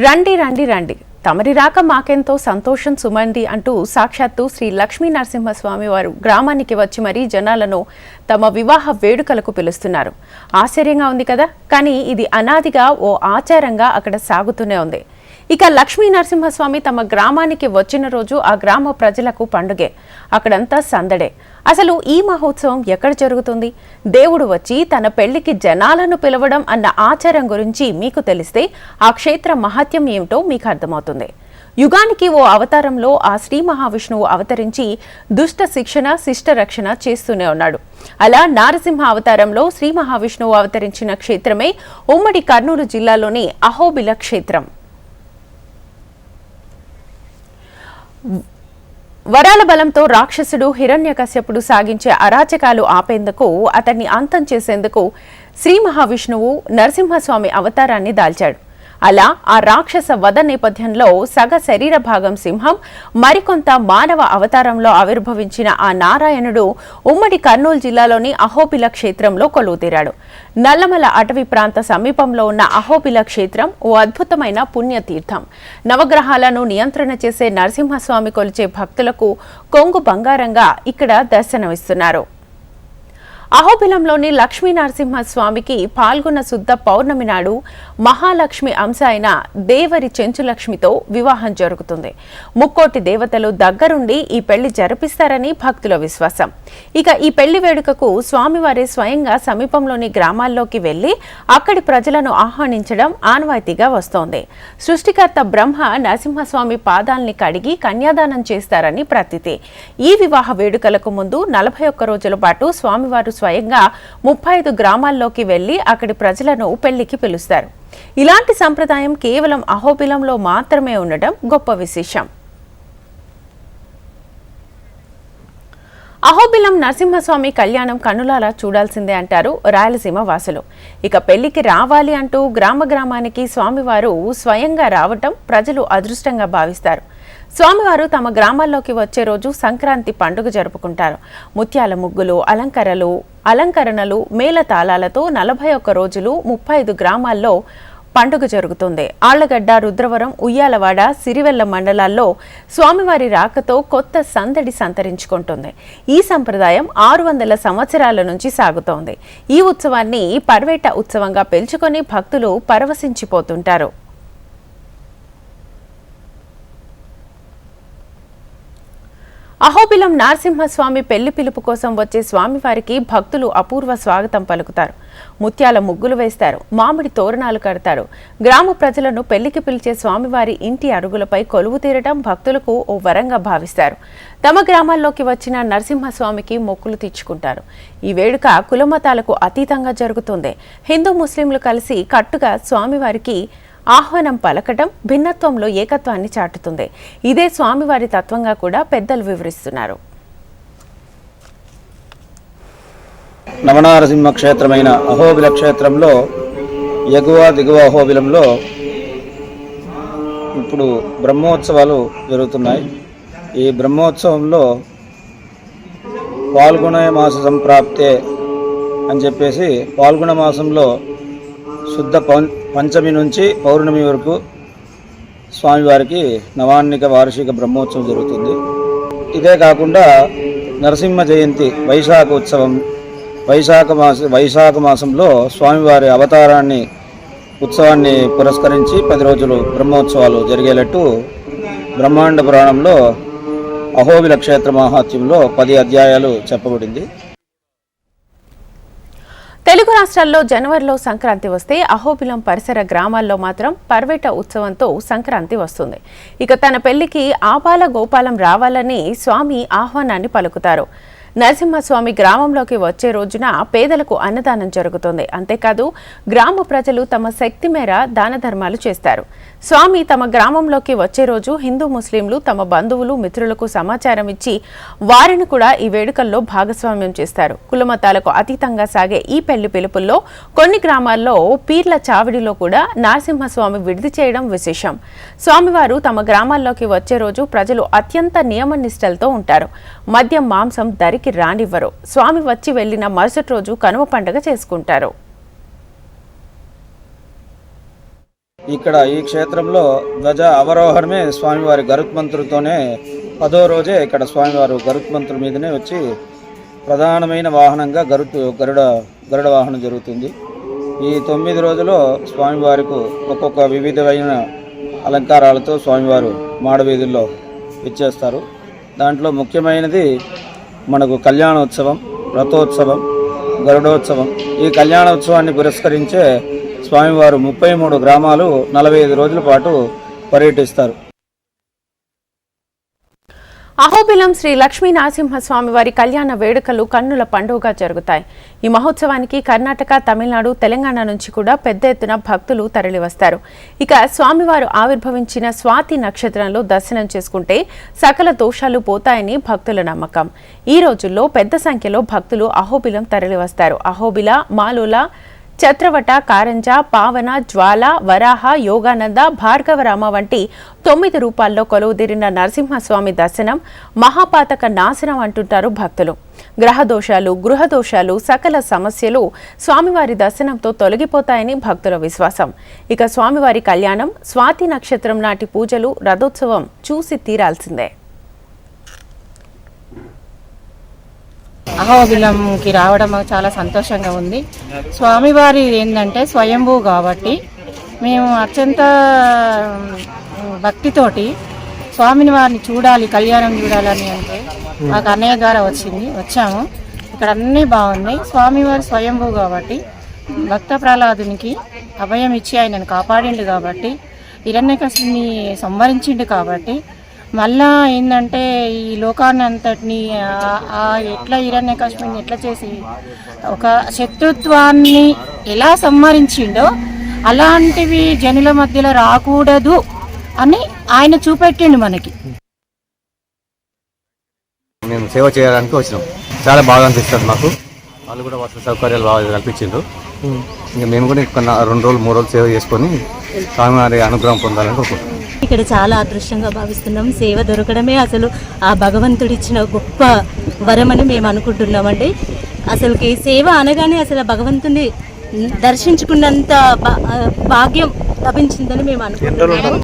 రండి రండి రండి తమరి రాక మాకెంతో సంతోషం సుమండి అంటూ సాక్షాత్తు శ్రీ లక్ష్మీ నరసింహస్వామి వారు గ్రామానికి వచ్చి మరీ జనాలను తమ వివాహ వేడుకలకు పిలుస్తున్నారు. ఆశ్చర్యంగా ఉంది కదా, కానీ ఇది అనాదిగా ఓ ఆచారంగా అక్కడ సాగుతూనే ఉంది. ఇక లక్ష్మీ నరసింహస్వామి తమ గ్రామానికి వచ్చిన రోజు ఆ గ్రామ ప్రజలకు పండుగే, అక్కడంతా సందడే. అసలు ఈ మహోత్సవం ఎక్కడ జరుగుతుంది? దేవుడు వచ్చి తన పెళ్లికి జనాలను పిలవడం అన్న ఆచారం గురించి మీకు తెలిస్తే ఆ క్షేత్ర మహత్యం ఏమిటో మీకు అర్థమవుతుంది. యుగానికి ఓ అవతారంలో ఆ శ్రీ మహావిష్ణువు అవతరించి దుష్ట శిక్షణ శిష్ట రక్షణ చేస్తూనే ఉన్నాడు. అలా నారసింహ అవతారంలో శ్రీ మహావిష్ణువు అవతరించిన క్షేత్రమే ఉమ్మడి కర్నూలు జిల్లాలోని అహోబిల క్షేత్రం. వరాల బలంతో రాక్షసుడు హిరణ్యకశ్యపుడు సాగించే అరాచకాలు ఆపేందుకు, అతన్ని అంతం చేసేందుకు శ్రీ మహావిష్ణువు నరసింహస్వామి అవతారాన్ని దాల్చాడు. అలా ఆ రాక్షస వధ నేపథ్యంలో సగ శరీర భాగం సింహం, మరికొంత మానవ అవతారంలో ఆవిర్భవించిన ఆ నారాయణుడు ఉమ్మడి కర్నూలు జిల్లాలోని అహోబిల క్షేత్రంలో కొలువుతీరాడు. నల్లమల అటవీ ప్రాంత సమీపంలో ఉన్న అహోబిల క్షేత్రం ఓ అద్భుతమైన పుణ్యతీర్థం. నవగ్రహాలను నియంత్రణ చేసే నరసింహస్వామి కొలిచే భక్తులకు కొంగు బంగారంగా ఇక్కడ దర్శనమిస్తున్నారు. అహోబిలంలోని లక్ష్మీ నరసింహస్వామికి పాల్గొన్న శుద్ధ పౌర్ణమి నాడు మహాలక్ష్మి అంశ అయిన దేవరి చెంచులక్ష్మితో వివాహం జరుగుతుంది. ముక్కోటి దేవతలు దగ్గరుండి ఈ పెళ్లి జరిపిస్తారని భక్తుల విశ్వాసం. ఇక ఈ పెళ్లి వేడుకకు స్వామివారి స్వయంగా సమీపంలోని గ్రామాల్లోకి వెళ్లి అక్కడి ప్రజలను ఆహ్వానించడం ఆనవాయితీగా వస్తోంది. సృష్టికర్త బ్రహ్మ నరసింహస్వామి పాదాల్ని కడిగి కన్యాదానం చేస్తారని ప్రతీతి. ఈ వివాహ వేడుకలకు ముందు 41 రోజుల పాటు స్వామివారు స్వయంగా 35 గ్రామాల్లోకి వెళ్లి అక్కడి ప్రజలను పెళ్లికి పిలుస్తారు. ఇలాంటి సంప్రదాయం కేవలం అహోబిలంలో మాత్రమే ఉండటం గొప్ప విశేషం. అహోబిలం నరసింహస్వామి కళ్యాణం కన్నులారా చూడాల్సిందే అంటారు రాయలసీమ వాసులు. ఇక పెళ్లికి రావాలి అంటూ గ్రామానికి స్వామివారు స్వయంగా రావటం ప్రజలు అదృష్టంగా భావిస్తారు. స్వామివారు తమ గ్రామాల్లోకి వచ్చే రోజు సంక్రాంతి పండుగ జరుపుకుంటారు. ముత్యాల ముగ్గులు, అలంకరణలు, మేళతాళాలతో 41 రోజులు 35 గ్రామాల్లో పండుగ జరుగుతుంది. ఆళ్లగడ్డ, రుద్రవరం, ఉయ్యాలవాడ, సిరివెల్ల మండలాల్లో స్వామివారి రాకతో కొత్త సందడి సంతరించుకుంటుంది. ఈ సంప్రదాయం 600 సంవత్సరాల నుంచి సాగుతోంది. ఈ ఉత్సవాన్ని పర్వేట ఉత్సవంగా పిలుచుకొని భక్తులు పరవశించిపోతుంటారు. అహోబిలం నరసింహస్వామి పెళ్లి పిలుపు కోసం వచ్చే స్వామివారికి భక్తులు అపూర్వ స్వాగతం పలుకుతారు. ముత్యాల ముగ్గులు వేస్తారు, మామిడి తోరణాలు కడతారు. గ్రామ ప్రజలను పెళ్లికి పిలిచే స్వామివారి ఇంటి అరుగులపై కొలువు తీరటం భక్తులకు ఓ వరంగా భావిస్తారు. తమ గ్రామాల్లోకి వచ్చిన నరసింహస్వామికి మొక్కులు తీర్చుకుంటారు. ఈ వేడుక కులమతాలకు అతీతంగా జరుగుతుంది. హిందూ ముస్లింలు కలిసి కట్టుగా స్వామివారికి ఆహ్వానం పలకటం భిన్నత్వంలో ఏకత్వాన్ని చాటుతుంది. ఇదే స్వామివారి తత్వంగా కూడా పెద్దలు వివరిస్తున్నారు. నవనారసింహ క్షేత్రమైన అహోబిల క్షేత్రంలో ఎగువ దిగువ అహోబిలంలో ఇప్పుడు బ్రహ్మోత్సవాలు జరుగుతున్నాయి. ఈ బ్రహ్మోత్సవంలో పాల్గొన మాస సంప్రాప్తే అని చెప్పేసి పాల్గొన మాసంలో శుద్ధ పంచమి నుంచి పౌర్ణమి వరకు స్వామివారికి నవాన్నిక వార్షిక బ్రహ్మోత్సవం జరుగుతుంది. ఇదే కాకుండా నరసింహ జయంతి వైశాఖ మాసంలో స్వామివారి ఉత్సవాన్ని పురస్కరించి 10 రోజులు బ్రహ్మోత్సవాలు జరిగేటట్టు బ్రహ్మాండ పురాణంలో అహోబిల క్షేత్ర మహాత్మ్యంలో 10 అధ్యాయాలు చెప్పబడింది. తెలుగు రాష్ట్రాల్లో జనవరిలో సంక్రాంతి వస్తే అహోబిలం పరిసర గ్రామాల్లో మాత్రం పర్వేట ఉత్సవంతో సంక్రాంతి వస్తుంది. ఇక తన పెళ్లికి ఆపాల గోపాలం రావాలని స్వామి ఆహ్వానాన్ని పలుకుతారు. నరసింహస్వామి గ్రామంలోకి వచ్చే రోజున పేదలకు అన్నదానం జరుగుతుంది. అంతేకాదు గ్రామ ప్రజలు తమ శక్తి మేర దాన ధర్మాలు చేస్తారు. స్వామి తమ గ్రామంలోకి వచ్చే రోజు హిందూ ముస్లింలు తమ బంధువులు మిత్రులకు సమాచారం ఇచ్చి వారిని కూడా ఈ వేడుకల్లో భాగస్వామ్యం చేస్తారు. కులమతాలకు అతీతంగా సాగే ఈ పెళ్లి పిలుపుల్లో కొన్ని గ్రామాల్లో పీర్ల చావిడిలో కూడా నరసింహస్వామి విడిది చేయడం విశేషం. స్వామివారు తమ గ్రామాల్లోకి వచ్చే రోజు ప్రజలు అత్యంత నియమనిష్టలతో ఉంటారు. మద్యం, మాంసం దరికి రానివ్వరు. స్వామి వచ్చి వెళ్లిన మరుసటి రోజు కనుమ పండుగ చేసుకుంటారు. ఇక్కడ ఈ క్షేత్రంలో ధ్వజ అవరోహణమే స్వామివారి గరుత్మంతుడితోనే 10వ రోజే ఇక్కడ స్వామివారు గరుత్మంతుడి మీదనే వచ్చి ప్రధానమైన వాహనంగా గరుడ వాహనం జరుగుతుంది. ఈ 9 రోజుల్లో స్వామివారికి ఒక్కొక్క వివిధమైన అలంకారాలతో స్వామివారు మాడవీధుల్లో ఇచ్చేస్తారు. దాంట్లో ముఖ్యమైనది మనకు కళ్యాణోత్సవం, రథోత్సవం, గరుడోత్సవం. ఈ కళ్యాణోత్సవాన్ని పురస్కరించే స్వామివారు 33 గ్రామాలు 45 రోజుల పాటు పర్యటిస్తారు. అహోబిలం శ్రీ లక్ష్మీ నరసింహస్వామి వారి కళ్యాణ వేడుకలు కన్నుల పండుగగా జరుగుతాయి. ఈ మహోత్సవానికి కర్ణాటక, తమిళనాడు, తెలంగాణ నుంచి కూడా పెద్ద ఎత్తున భక్తులు తరలివస్తారు. ఇక స్వామివారు ఆవిర్భవించిన స్వాతి నక్షత్రంలో దర్శనం చేసుకుంటే సకల దోషాలు పోతాయని భక్తుల నమ్మకం. ఈ రోజుల్లో పెద్ద సంఖ్యలో భక్తులు అహోబిలం తరలివస్తారు. అహోబిల, మాలోల, చత్రవట, కారంజ, పావన, జ్వాల, వరాహ, యోగానంద, భార్గవరామ వంటి 9 రూపాల్లో కొలువుదీరిన నరసింహస్వామి దర్శనం మహాపాతక నాశనం అంటుంటారు భక్తులు. గ్రహదోషాలు, గృహదోషాలు, సకల సమస్యలు స్వామివారి దర్శనంతో తొలగిపోతాయని భక్తుల విశ్వాసం. ఇక స్వామివారి కళ్యాణం, స్వాతి నక్షత్రం నాటి పూజలు, రథోత్సవం చూసి తీరాల్సిందే. అహోబిలంకి రావడం మాకు చాలా సంతోషంగా ఉంది. స్వామివారి ఏంటంటే స్వయంభూ కాబట్టి మేము అత్యంత భక్తితోటి స్వామిని వారిని చూడాలి, కళ్యాణం చూడాలని అంటే మాకు అన్నయ్య ద్వారా వచ్చాము. ఇక్కడ అన్నీ బాగున్నాయి. స్వామివారి స్వయంభూ కాబట్టి భక్త ప్రహ్లాదునికి అభయం ఇచ్చి ఆయనను కాపాడిండు కాబట్టి, హిరణ్యకశిపుని సంహరించిండు కాబట్టి, మళ్ళా ఏంటంటే ఈ లోకాన్ని అంతటిని ఎట్లా హిరణ్యకశిపుని ఎట్లా చేసి ఒక శత్రుత్వాన్ని ఎలా సంహరించిండో అలాంటివి జనుల మధ్యలో రాకూడదు అని ఆయన చూపెట్టిండు మనకి. మేము సేవ చేయడానికి వచ్చినాం. చాలా బాగా అనిపిస్తుంది మాకు. వాళ్ళు కూడా వసతి సౌకర్యాలు బాగా కల్పించిండ్రు. ఇంకా మేము కూడా 2 రోజులు 3 రోజులు సేవ చేసుకొని స్వామివారి అనుగ్రహం పొందాలని కోరుకుంటున్నాం. ఇక్కడ చాలా అదృష్టంగా భావిస్తున్నాం. సేవ దొరకడమే అసలు ఆ భగవంతుడిచ్చిన గొప్ప వరమని మేము అనుకుంటున్నామండి. అసలుకి సేవ అనగానే అసలు భగవంతుని దర్శించుకున్నంత భాగ్యం లభించిందని మేము అనుకుంటున్నాము.